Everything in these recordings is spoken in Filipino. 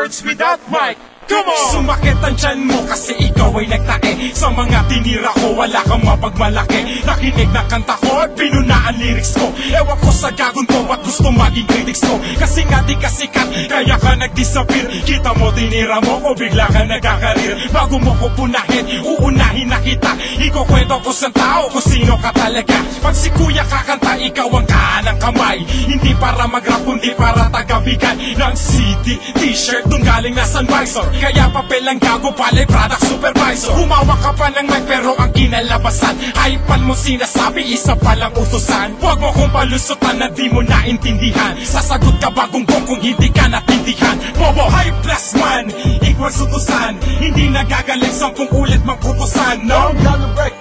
words without mic. Come on! Sumakit ang tiyan mo kasi ikaw ay nagtae. Sa mga tinira ko, wala kang mapagmalaki. Nakinig na kanta ko at pinunaan lyrics ko. Ewan ko sa gagon ko at gusto maging critics ko. Kasi nga di ka sikat, kaya ka nag-disappear. Kita mo, tinira mo ko, bigla ka nagkakarir. Bago mo ko punahin, uunahin na kita. Ikukwento ko sa tao kung sino ka talaga. Pag si kuya kakanta, ikaw ang kahanang kamay. Hindi para mag-rap, kundi para tagabigan ng CD, t-shirt, dun galing na Sunvisor. Kaya papel ang gago, palay product supervisor. Humawak ka pa ng mic pero ang kinalabasan hypean mo sinasabi, isa palang utusan. Huwag mo kong palusutan na di mo naintindihan. Sasagot ka bagong bong kung hindi ka natindihan. Bobo, high plus man, equals utusan. Hindi nagagaling 10 ulit magputusan, no?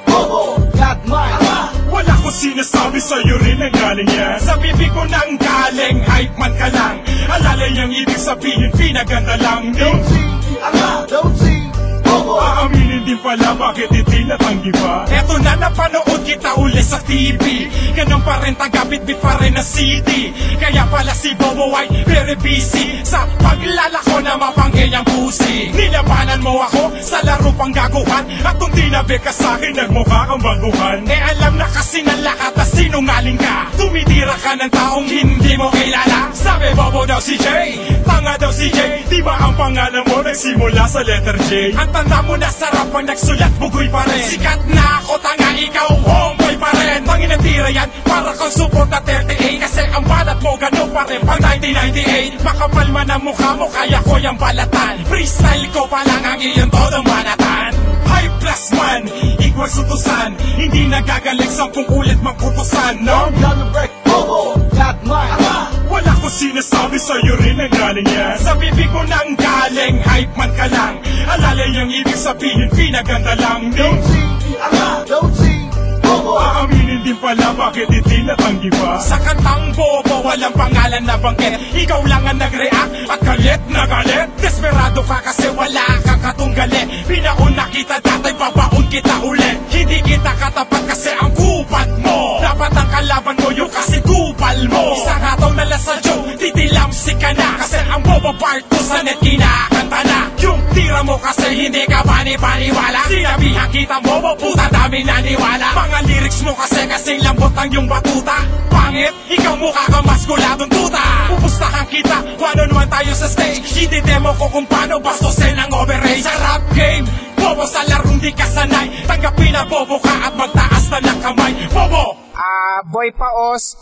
Bobo, got mine. Wala ko sinasabi sa'yo rin ang galing yan. Sa bibig ko nang galing, hype man ka lang. Alalay ang ibig sabihin, pinaganda lang. Don't see, Bobo. Aaminin din pala, bakit hindi natanggi pa? Eto na, napanood kita uli sa TV. Ganun pa rin, tagabit-bit pa rin na CD. Kaya pala si Bobo ay very busy sa paglalako na mapangay ang pusi. Nilabanan mo ako sa laro pang gaguhan. At kung tinabi ka sa'kin, nagmukha kang baguhan. Alam na kasi ng lahat na sinungaling ka. Tumitira ka ng taong hindi mo kilala. Sabi Bobo daw si Jay, tanga daw si Jay. Di ba ang pangalan mo nagsimula sa letter J? Ang tanda mo na sarap ang nagsulat, bugoy pa rin. Sikat na ako, tanga, ikaw, homeboy pa rin. Tangin ang tira yan, para kang support na 38. Kasi ang balat mo, ganun pa rin pang 1998. Makapal man ang mukha mo, kaya ko yung balatan. Freestyle ko pa lang ang iyong todong banatan. High plus man, equals utusan. Hindi nagagaling 10 ulit magputusan, no? Bobo, got mine. Wala ko sinasabi sa'yo rin ang galing yan. Sa bibig ko nang galing, hype man ka lang. Alalay ang ibig sabihin, pinaganda lang. Don't see, Bobo. Aaminin din pala, bakit hindi natanggi pa? Sa kantang Bobo, walang pangalan na banggit. Ikaw lang ang nag-react at galit na galit. Desperado ka kasi wala kang katunggalit. Pinauna kita dati, babaon kita ulit. Hindi kita katapat kasi ang kupad mo. Dapat ang kalaban mo yung kasi kupal mo. Isang hataw na lang sa joke, titilamsi ka na. Kasi ang Bobo part 2 sa net kinakanta na. Yung tira mo kasi hindi ka bani-baniwala. Sinabihan kita Bobo, puta dami naniwala. Mga lyrics mo kasi kasing lambot ang yung batuta. Pangit, ikaw mukha kang maskuladong tuta. Pupustahan kita, one-on-one tayo sa stage. Hindi demo ko kung paano bastusin ang overrate. Sa rap game, Bobo sa larong di ka sanay. Tanggapin na Bobo ka at magtaas na ng kamay. Bobo! Boy Paos,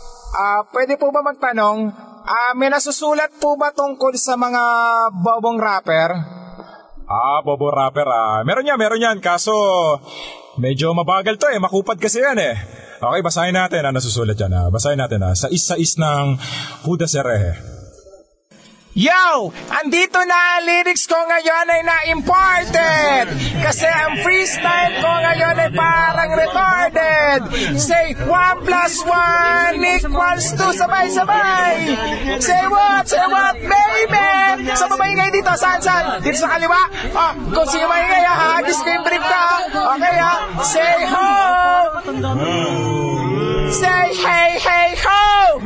pwede po ba magtanong? May nasusulat po ba tungkol sa mga bobong rapper? Bobo rapper, meron yan. Kaso, medyo mabagal to makupad kasi yan Okay, basahin natin nasusulat yan. Basahin natin sa is ng Huda Serehe. Yo! Andito na ang lyrics ko ngayon ay na-imported! Kasi ang freestyle ko ngayon ay parang retarded! Say 1 plus 1 equals 2, sabay-sabay! Say what, baby! Saan ba maingay dito? Saan? Dito sa kaliwa? Kung sino maingay disclaim brief ka Okay Say ho! Say hey ho!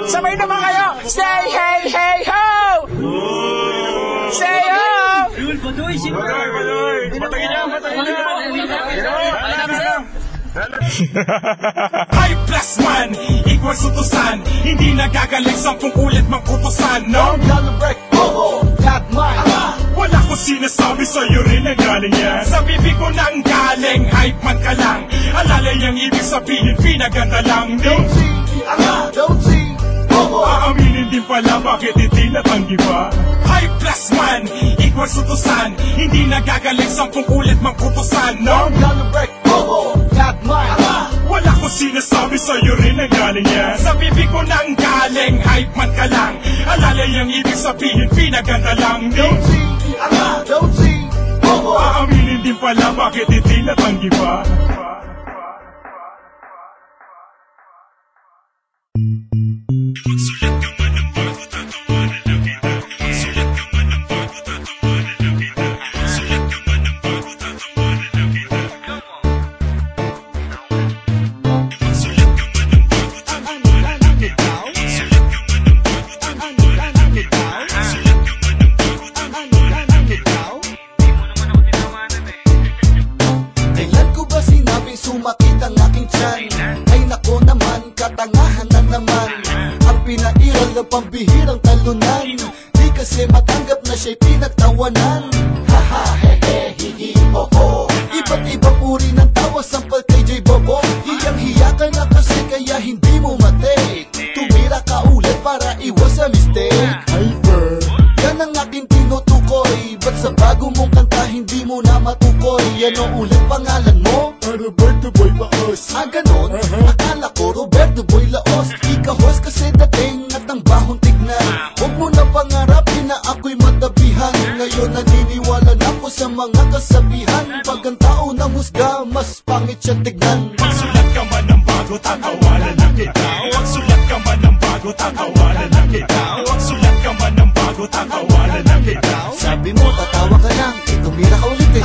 Sabay naman kayo! Say hey ho! Say ho! Badoy! Patagin niya! High plus man, equals utusan. Hindi nagagaling 10 ulit magputusan, no? Bobo, got mine. Wala ko sinasabi sa'yo rin ang galing yan. Sa bibig ko nang galing, hype man ka lang. Alalay ang ibig sabihin, pinaganda lang. Don't see, Bobo. Aaminin din pala, bakit hindi natanggi pa? High plus man, equals utusan. Hindi nagagaling 10 ulit magputusan, no? Bobo, got mine. Wala ko sinasabi sa'yo rin ang galing yan. Sa bibig ko nang galing, hype man ka lang. Alalay ang ibig sabihin, pinaganda lang. Don't see, Bobo. Aaminin din pala, bakit hindi natanggi pa? Sulat ka man ang bago, tatawa na lang kita. Sulat ka man ang bago, tatawa na lang kita. Sulat ka man ang bago, tatawa na lang kita. Sulat ka man ang bago, tatawa na lang kita. Sulat ka man ang bago, tatawa na lang kita. Sulat ka man pinairal ng pambihirang talunan. Di kasi matanggap na siya'y pinagtawanan. Haha, hehe, hihi, ho. Iba't ibang uri ng tawa sampal kay J. Bobo. Hiyang-hiya ka na kasi kaya hindi mo matake. Tumira ka ulit para iwas sa mistake. Hyper, yan ang aking tinutukoy. Ba't sa bago mong kanta hindi mo na matukoy? Ano ulit pangalan mo? Roberto Boy Laos. Ganon? Akala ko Roberto Boy Laos. Ikahos kasi dating at ang bahong tignan. Huwag mo na pangarapin na ako'y matabihan. Ngayon naniniwala na ako sa mga kasabihan. Pag ang tao nang husga, mas pangit siya tignan. Magsulat ka man ng bago, tatawanan na kita. Magsulat ka man ng bago, tatawanan na kita. Magsulat ka man ng bago, tatawanan na kita. Sabi mo tatawa ka lang, tumira ka ulit eh.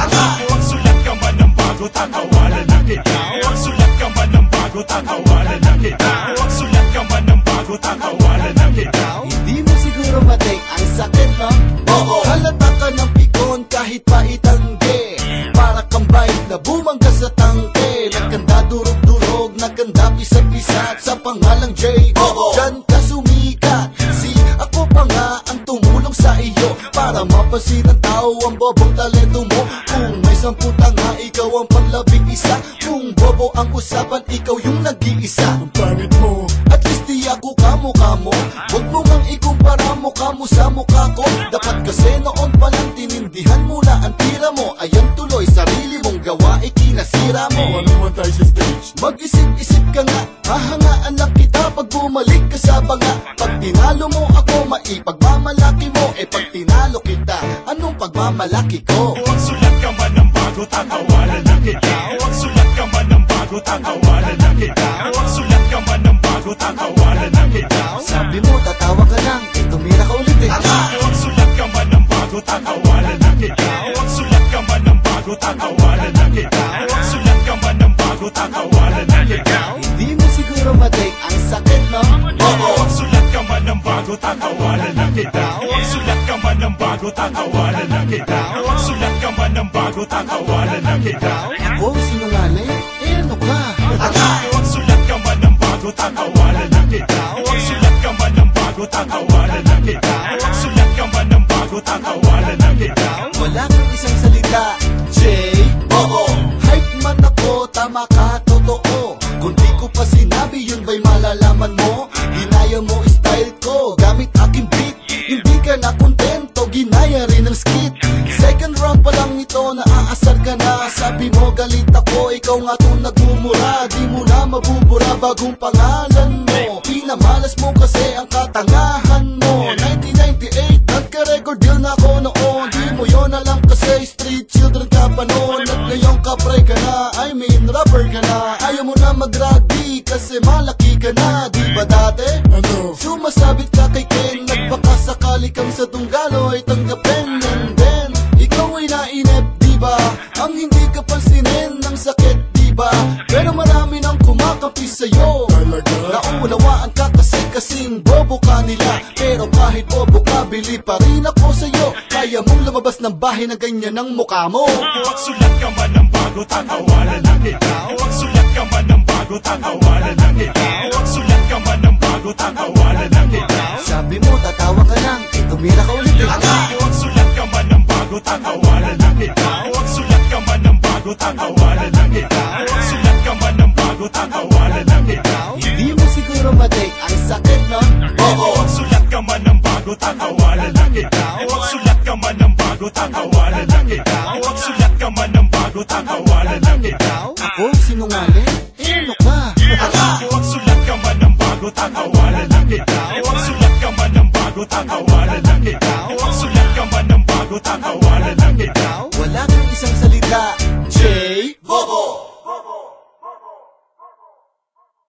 Magsulat ka man ng bago, tatawanan na kita. Magsulat ka man ng bago, tatawanan na kita. Magsulat ka man ng bago, tatawanan na kita. Hindi mo siguro matake ang sakit, no? Oo. Halata ka ng pikon kahit paitangge. Para kang bike na bumangga sa tangke. Nagkanda durog-durog, nagkanda pisat-pisat sa pangalang J. Oo. Diyan ka sumikat. Ako pa nga ang tumulong sa iyo para mapasin ng tao ang bobong talento mo. Kung may 10 tanga, ikaw ang panlabing-isa. Kung bobo ang usapan, ikaw yung nag-iisa. Ang pangit mo, at least di ako kamukha mo. Huwag mo ngang ikumpara mukha mo sa mukha ko. Dapat kasi noon pa lang tinindihan mo na ang tira mo. Ayan tuloy, sarili mong gawa, ikinasira mo. Ano naman tayo sa stage? Mag-isip-isip ka nga, hahangaan lang kita pag bumalik ka sa banga. Pag tinalo mo ako, maipagmamalaki mo. Pag tinalo kita, anong pagmamalaki ko? Magsulat ka man ng bago, tatawanan na kita. Magsulat ka man ng bago, tatawanan na kita. Magsulat ka man ng bago, tatawanan na kita. Sabi mo tatawa ka lang, tumira ka ulit eh. Magsulat ka man ng bago, tatawanan na kita. Magsulat ka man ng bago, tatawanan na kita. Magsulat ka man ng bago, tatawanan na kita. Hindi mo siguro matake ang sakit, no? Oo. Magsulat ka man ng bago, tatawanan na kita. Magsulat ka man ng bago, tatawanan na kita. Magsulat ka man ng bago, tatawanan na kita. Ako, sinungaling? Ano ka? Magsulat ka man ng bago, tatawanan na kita. Magsulat ka man ng bago, tatawanan na kita. Magsulat ka man ng bago, tatawanan na kita. Wala kang isang salita, Jay. Oo. Hype man ako, tama ka, totoo. Kung di ko pa sinabi, yun ba'y malalaman mo? Ginaya mo style ko, gamit aking beat. Hindi ka na kontento, ginaya rin ang skit. Second round pa lang ito, naaasar ka na. Sabi mo galit ako, ikaw nga itong nagmumura. Di mo na mabubura bagong pangalan mo. Pinamalas mo kasi ang katangahan mo. 1998, nagka-record deal na ako noon. Di mo yun alam kasi street children ka pa noon. At ngayon kapre ka na, I mean rapper ka na. Ayaw mo na mag-rugby kasi malaki ka na. Di ba dati? Ano? Sumasabit ka kay Ken, nagbaka sakali kang sa tunggalo ay tanggapin. And then, ikaw ay nainip, di ba? Ang hindi ka pansinin ng sakit, di ba? Pero marami nang kumakampi sa'yo. Naunawaan ka kasi kasing bobo ka nila. Pero kahit bobo ka, bili pa rin ako sa'yo. Kaya mong lumabas ng bahay na ganyan ang mukha mo. Magsulat ka man ng bago, tatawanan na kita. Magsulat ka man ng bago, tatawanan na kita. Magsulat ka man ng bago, tatawanan na kita. Sabi mo tatawa ka lang, tumira ka ulit eh. Magsulat ka man ng bago, tatawanan na kita. Magsulat ka man ng bago, tatawanan na kita. Magsulat ka man ng bago, tatawanan na kita. Hindi mo siguro matake ang sakit, no? Oo. Magsulat ka man ng bago, tatawanan na kita. Magsulat ka man ng bago, tatawanan na kita. Magsulat ka man ng bago, tatawanan na kita. Ako, sinungaling? Ano ka? Magsulat ka man ng bago, tatawanan na kita. Magsulat ka man ng bago, tatawanan na kita. Magsulat ka man ng bago, tatawanan na kita. Wala kang isang salita,